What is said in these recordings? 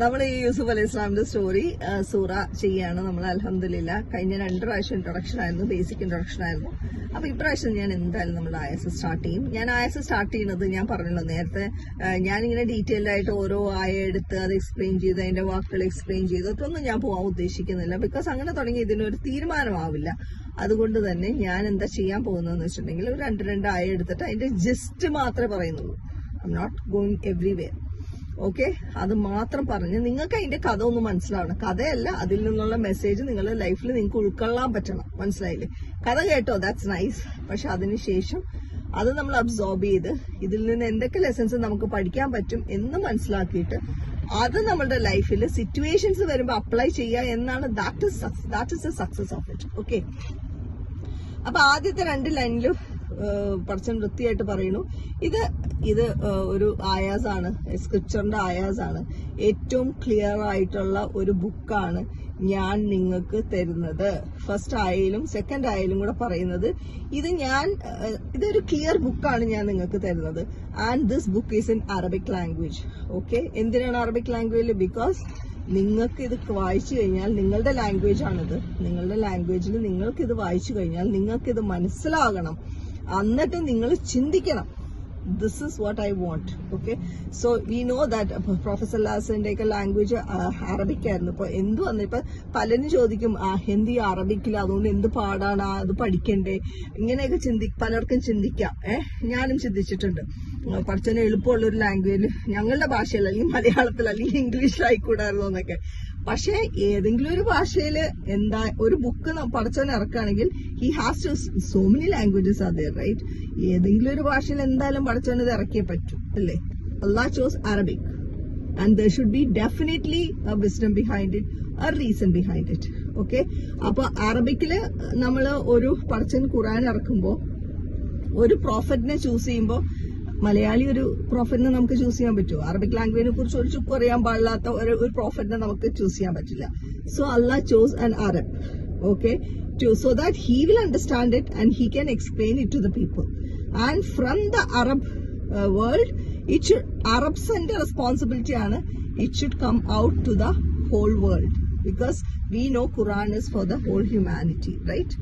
നമ്മൾ ഈ യൂസുഫ് അലൈഹി ഇസ്ലാമിന്റെ സ്റ്റോറി സൂറ ചെയ്യാണ് നമ്മൾ. അൽഹംദുലില്ലാ കഴിഞ്ഞ 2 പ്രാവശ്യം ഇൻട്രൊഡക്ഷൻ ആയിരുന്നു, ബേസിക് ഇൻട്രൊഡക്ഷൻ ആയിരുന്നു. അപ്പൊ ഇപ്രാവശ്യം ഞാൻ എന്തായാലും നമ്മുടെ ആയസ് സ്റ്റാർട്ട് ചെയ്യും. ഞാൻ ആയസ് സ്റ്റാർട്ട് ചെയ്യുന്നത് ഞാൻ പറഞ്ഞല്ലോ നേരത്തെ, ഞാനിങ്ങനെ ഡീറ്റെയിൽഡ് ആയിട്ട് ഓരോ ആയ എടുത്ത് അത് എക്സ്പ്ലെയിൻ ചെയ്ത് അതിന്റെ വാക്കുകൾ എക്സ്പ്ലെയിൻ ചെയ്ത് അതൊന്നും ഞാൻ പോകാൻ ഉദ്ദേശിക്കുന്നില്ല. ബിക്കോസ് അങ്ങനെ തുടങ്ങി ഇതിനൊരു തീരുമാനമാവില്ല. അതുകൊണ്ട് തന്നെ ഞാൻ എന്താ ചെയ്യാൻ പോകുന്നതെന്ന് വെച്ചിട്ടുണ്ടെങ്കിൽ ഒരു 2 ആയ എടുത്തിട്ട് അതിന്റെ ജസ്റ്റ് മാത്രമേ പറയുന്നുള്ളൂ. I M not going everywhere. Okay, അത് മാത്രം പറഞ്ഞ് നിങ്ങൾക്ക് അതിന്റെ കഥ ഒന്ന് മനസ്സിലാവണം. കഥയല്ല, അതിൽ നിന്നുള്ള മെസ്സേജ് നിങ്ങളുടെ ലൈഫിൽ നിങ്ങൾക്ക് ഉൾക്കൊള്ളാൻ പറ്റണം. മനസ്സിലായില്ലേ? കഥ കേട്ടോ, ദാറ്റ്സ് നൈസ്. പക്ഷെ അതിനുശേഷം അത് നമ്മൾ അബ്സോർബ് ചെയ്ത് ഇതിൽ നിന്ന് എന്തൊക്കെ ലെസൺസ് നമുക്ക് പഠിക്കാൻ പറ്റും എന്ന് മനസ്സിലാക്കിയിട്ട് അത് നമ്മുടെ ലൈഫിൽ സിറ്റുവേഷൻസ് വരുമ്പോൾ അപ്ലൈ ചെയ്യുക എന്നാണ് that is the success of it. Okay, അപ്പൊ ആദ്യത്തെ 2 ലൈനിലും പടച്ചൻ വൃത്തിയായിട്ട് പറയുന്നു, ഇത് ഒരു ആയാസാണ്, സ്ക്രിപ്ചറിന്റെ ആയാസാണ്. ഏറ്റവും ക്ലിയർ ആയിട്ടുള്ള ഒരു ബുക്കാണ് ഞാൻ നിങ്ങൾക്ക് തരുന്നത്. ഫസ്റ്റ് ആയാലും സെക്കൻഡ് ആയാലും കൂടെ പറയുന്നത് ഇതൊരു ക്ലിയർ ബുക്കാണ് ഞാൻ നിങ്ങൾക്ക് തരുന്നത്. And this book is in Arabic language. Okay, എന്തിനാണ് അറബിക് ലാംഗ്വേജ്? ബിക്കോസ് നിങ്ങൾക്ക് ഇത് വായിച്ചു കഴിഞ്ഞാൽ, നിങ്ങളുടെ ലാംഗ്വേജ് ആണിത്, നിങ്ങളുടെ ലാംഗ്വേജിൽ നിങ്ങൾക്ക് ഇത് വായിച്ചു കഴിഞ്ഞാൽ നിങ്ങൾക്കിത് മനസ്സിലാകണം. എന്നിട്ട് നിങ്ങൾ ചിന്തിക്കണം, this is what I want. Okay, so we know that professor ലാസിന്റെ ഒക്കെ ലാംഗ്വേജ് അറബിക് ആയിരുന്നു. ഇപ്പൊ എന്ത് വന്നു, ഇപ്പൊ പലരും ചോദിക്കും ഹിന്ദി അറബിക്കില്ല, അതുകൊണ്ട് എന്ത് പാടാണ്, അത് പഠിക്കണ്ടേ, ഇങ്ങനെയൊക്കെ പലർക്കും ചിന്തിക്കാം. ഞാനും ചിന്തിച്ചിട്ടുണ്ട്, പഠിച്ചതിന് എളുപ്പമുള്ള ഒരു ലാംഗ്വേജ് ഞങ്ങളുടെ ഭാഷയിൽ അല്ലെങ്കിൽ മലയാളത്തിൽ അല്ലെങ്കിൽ ഇംഗ്ലീഷിലായിക്കൂടായിരുന്നു എന്നൊക്കെ. പക്ഷെ ഏതെങ്കിലും ഒരു ഭാഷയിൽ എന്താ ഒരു ബുക്ക് പഠിച്ചവൻ ഇറക്കുകയാണെങ്കിൽ he has to so many languages are there, right? ഏതെങ്കിലും ഒരു ഭാഷയിൽ എന്തായാലും പഠിച്ചവൻ ഇത് ഇറക്കിയേ പറ്റൂ, അല്ലേ? Allah chose Arabic and there should be definitely a wisdom behind it, a reason behind it. Okay, അപ്പൊ അറബിക്കില് നമ്മള് ഒരു പഠിച്ചൻ ഖുർആൻ ഇറക്കുമ്പോ ഒരു പ്രോഫറ്റിനെ ചൂസ് ചെയ്യുമ്പോ മലയാളി ഒരു പ്രോഫറ്റിനെ നമുക്ക് ചൂസ് ചെയ്യാൻ പറ്റുമോ? അറബിക് ലാംഗ്വേജിനെ കുറിച്ച് ഒരു ചുക്കും അറിയാൻ പാടില്ലാത്ത ഒരു പ്രോഫറ്റിനെ നമുക്ക് ചൂസ് ചെയ്യാൻ പറ്റില്ല. So Allah chose an Arab, okay, so that he will understand it and he can explain it to the people. And from the Arab world, Arabs' responsibility ആണ്, it should come out to the whole world, because we know Quran is for the whole humanity, right?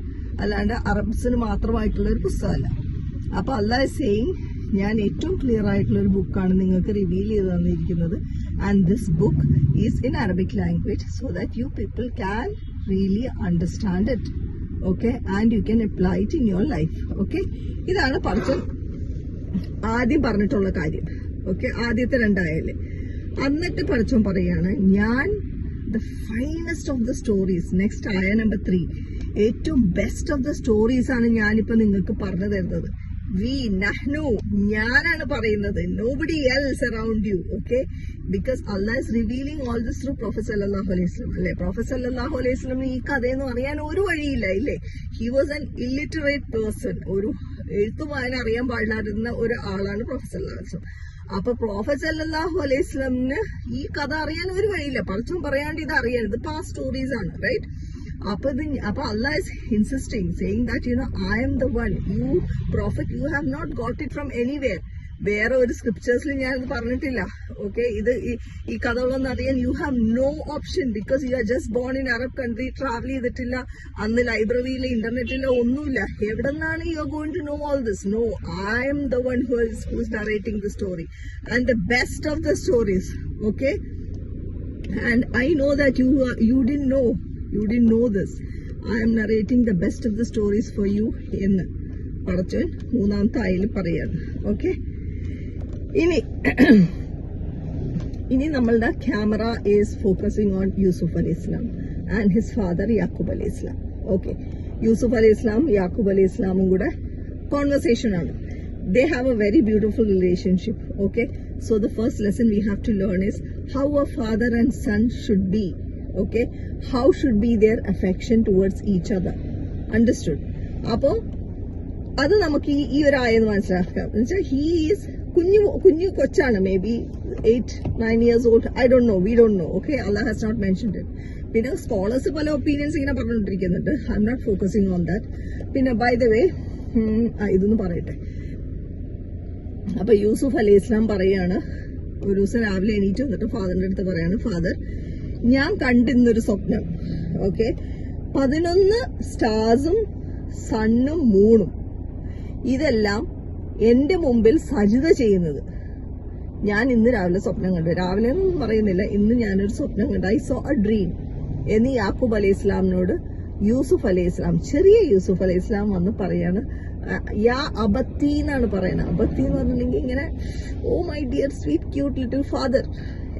അല്ലാണ്ട് അറബ്സിന് മാത്രമായിട്ടുള്ള ഒരു പുസ്തകമല്ല. അപ്പൊ Allah is saying, ഞാൻ ഏറ്റവും clear ആയിട്ടുള്ള ഒരു ബുക്കാണ് നിങ്ങൾക്ക് റിവീൽ ചെയ്ത് തന്നിരിക്കുന്നത്. And this book is in Arabic language so that you people can really understand it. Okay, and you can apply it in your life. Okay, ഇതാണ് പടച്ചൻ ആദ്യം പറഞ്ഞിട്ടുള്ള കാര്യം. ഓക്കെ, ആദ്യത്തെ 2 ആയല്ലേ. എന്നിട്ട് പടച്ചൻ പറയാണ്, ഞാൻ the finest of the stories, next ആയ number 3, ഏറ്റവും ബെസ്റ്റ് ഓഫ് ദ സ്റ്റോറീസ് ആണ് ഞാനിപ്പോ നിങ്ങൾക്ക് പറഞ്ഞു തരുന്നത്. നഹ്നു, ഞാനാണ് പറയുന്നത്, nobody else around you. Okay, because Allah is revealing all this through Prophet sallallahu alaihi wasallam. അല്ലേ? Prophet sallallahu alaihi wasallam ഈ കഥയെന്ന് പറയാൻ ഒരു വഴിയില്ല, ഇല്ലേ? He was an illiterate person. ഒരു എഴുത്തും വായന അറിയാൻ പാടില്ലാതിരുന്ന ഒരു ആളാണ് Prophet sallallahu alaihi wasallam. അപ്പൊ Prophet sallallahu alaihi wasallamന് ഈ കഥ അറിയാൻ ഒരു വഴിയില്ല. പലതും പറയാണ്ട് ഇത് അറിയാൻ, ഇത് പാസ്റ്റ് സ്റ്റോറീസ് ആണ്, റൈറ്റ്? അപ്പൊ Allah is insisting, saying that I am the one, you prophet, you have not got it from anywhere. വേറെ ഒരു സ്ക്രിപ്റ്റേഴ്സിൽ ഞാനിത് പറഞ്ഞിട്ടില്ല. ഓക്കെ, ഈ കഥകളൊന്നും അറിയാൻ you have no option, because you are just born in Arab country, travel ചെയ്തിട്ടില്ല, അന്ന് ലൈബ്രറിയില്ല, ഇന്റർനെറ്റില്ല, ഒന്നുമില്ല. എവിടെ നിന്നാണ് you are going to know all this? No, I'm the one who is narrating the story and the best of the stories. Okay, and I know that you didn't know this. I am narrating the best of the stories for you എന്ന് പടച്ചൻ 3-ാമത്തെ ആയതിൽ പറയാണ്. Okay, ഇനി നമ്മളുടെ camera is focusing on Yusuf അലൈഹി ഇസ്ലാം and his father Yakub അലൈഹി ഇസ്ലാം. Okay, Yusuf അലൈഹി ഇസ്ലാം യാക്കൂബ് അലൈഹി ഇസ്ലാമും കൂടെ കോൺവെർസേഷൻ ആണ്. They have a very beautiful relationship. Okay, so the first lesson we have to learn is how a father and son should be. Okay, how should be their affection towards each other. Understood? അപ്പോ അത് നമുക്ക് ഈ ഒരു ആയെന്ന് മനസ്സിലാക്കാം. എന്നുവെച്ചാൽ he is കുഞ്ഞു കൊച്ചാണ്, may be 8-9 years old, I don't know, we don't know. Okay, Allah has not mentioned it. പിന്നെ സ്കോളേഴ്സ് പല ഒപ്പീനിയൻസ് ഇങ്ങനെ പറഞ്ഞുകൊണ്ടിരിക്കുന്നുണ്ട്. I M not focusing on that. പിന്നെ ബൈ ദ വേ ഇതൊന്ന് പറയട്ടെ. അപ്പൊ യൂസുഫ് അലൈഹി ഇസ്ലാം പറയാണ്, ഒരു ദിവസം രാവിലെ എണീറ്റ് വന്നിട്ട് ഫാദറിന്റെ അടുത്ത് പറയാണ്, ഫാദർ ഞാൻ കണ്ടിന്നൊരു സ്വപ്നം, ഓക്കെ, 11 സ്റ്റാർസും സണ്ണും മൂണും ഇതെല്ലാം എന്റെ മുമ്പിൽ സജിത ചെയ്യുന്നത് ഞാൻ ഇന്ന് രാവിലെ സ്വപ്നം കണ്ടു. രാവിലെ ഒന്നും പറയുന്നില്ല, ഇന്ന് ഞാനൊരു സ്വപ്നം കണ്ടു. ഐ സോ എ ഡ്രീം എന്ന് യാക്കൂബ് അലൈഹി ഇസ്ലാമിനോട് യൂസുഫ് അലൈഹി ഇസ്ലാം, ചെറിയ യൂസുഫ് അലൈഹി ഇസ്ലാം വന്ന് പറയാണ്, യാ അബത്തി എന്നാണ് പറയുന്നത്. അബത്തി എന്ന് പറഞ്ഞിട്ടുണ്ടെങ്കിൽ ഇങ്ങനെ oh my dear sweet cute little father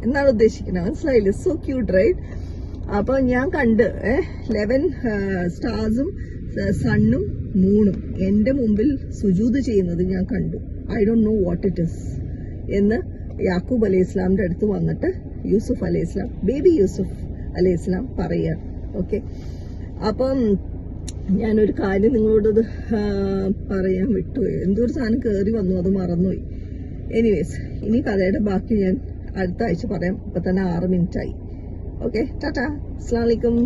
എന്നാണ് ഉദ്ദേശിക്കുന്നത്. മനസ്സിലായില്ലേ? So cute right? അപ്പൊ ഞാൻ കണ്ട് 11 സ്റ്റാർസും സണ്ണും മൂണും എന്റെ മുമ്പിൽ സുജൂദ് ചെയ്യുന്നത് ഞാൻ കണ്ടു. I don't know what it is എന്ന് യാക്കൂബ് അലൈഹി ഇസ്ലാമിന്റെ അടുത്ത് വന്നിട്ട് യൂസുഫ് അലൈഹി ഇസ്ലാം, ബേബി യൂസുഫ് അലൈഹി ഇസ്ലാം പറയാണ്. ഓക്കെ, അപ്പം ഞാനൊരു കാര്യം നിങ്ങളോടത് പറയാൻ വിട്ടുപോയി. എന്തോ ഒരു സാധനം കയറി വന്നു, അത് മറന്നുപോയി. എനിവേസ്, ഇനി കഥയുടെ ബാക്കി ഞാൻ അടുത്ത ആഴ്ച പറയാം. ഇപ്പൊ തന്നെ 6 മിനിറ്റ് ആയി. ഓക്കെ, ടാറ്റാ, അസ്സലാമു അലൈക്കും.